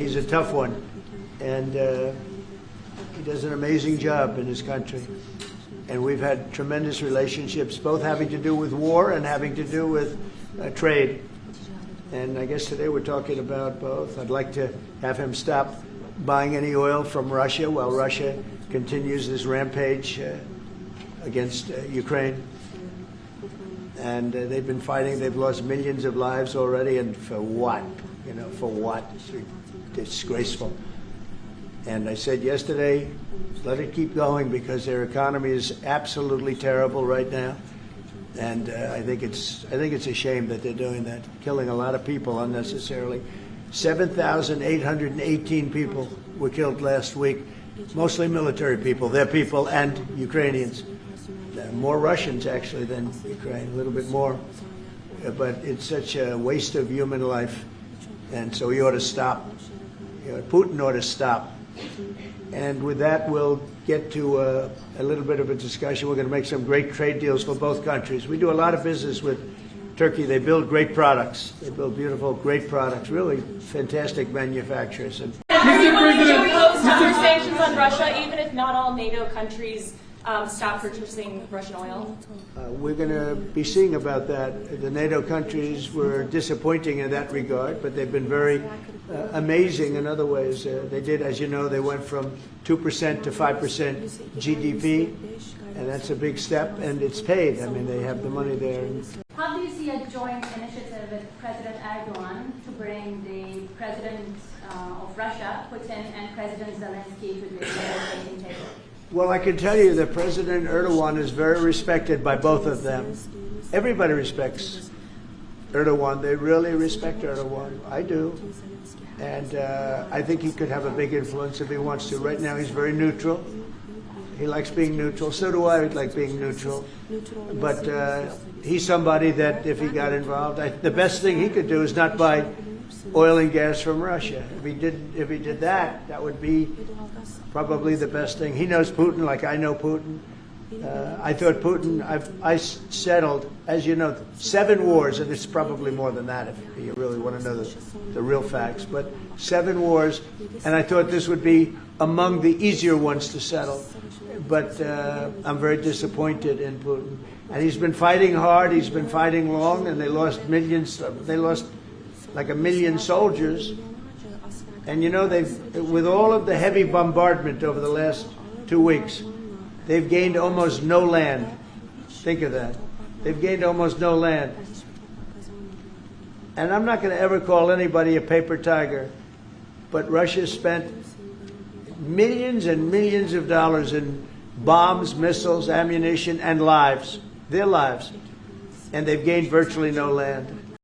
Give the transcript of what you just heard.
He's a tough one, and he does an amazing job in his country. And we've had tremendous relationships, both having to do with war and having to do with trade. And I guess today we're talking about both. I'd like to have him stop buying any oil from Russia while Russia continues this rampage against Ukraine. And they've been fighting. They've lost millions of lives already. And for what? You know, for what? It's disgraceful. And I said yesterday, let it keep going because their economy is absolutely terrible right now. And I think it's a shame that they're doing that, killing a lot of people unnecessarily. 7,818 people were killed last week, mostly military people, their people, and Ukrainians. More Russians, actually, than Ukraine, a little bit more. But it's such a waste of human life. And so he ought to stop. You know, Putin ought to stop. And with that, we'll get to a little bit of a discussion. We're going to make some great trade deals for both countries. We do a lot of business with Turkey. They build great products. They build beautiful, great products, really fantastic manufacturers. And Should we host tougher sanctions on Russia, even if not all NATO countries stop purchasing Russian oil? We're going to be seeing about that. The NATO countries were disappointing in that regard, but they've been very amazing in other ways. They did, as you know, they went from 2% to 5% GDP, and that's a big step, and it's paid. I mean, they have the money there. How do you see a joint initiative with President Erdogan to bring the President of Russia, Putin, and President Zelensky to the negotiating table? Well, I can tell you that President Erdogan is very respected by both of them. Everybody respects Erdogan. They really respect Erdogan. I do. And I think he could have a big influence if he wants to. Right now, he's very neutral. He likes being neutral. So do I like being neutral. But he's somebody that if he got involved, the best thing he could do is not buy oil and gas from Russia. If he did that, that would be probably the best thing. He knows Putin like I know Putin. I thought Putin, I settled, as you know, 7 wars, and it's probably more than that if you really want to know the real facts, but 7 wars, and I thought this would be among the easier ones to settle. But I'm very disappointed in Putin. And he's been fighting hard, he's been fighting long, and they lost millions, they lost like 1 million soldiers. And you know, with all of the heavy bombardment over the last 2 weeks, they've gained almost no land. Think of that. They've gained almost no land. And I'm not going to ever call anybody a paper tiger, but Russia spent millions and millions of dollars in bombs, missiles, ammunition, and lives, their lives. And they've gained virtually no land.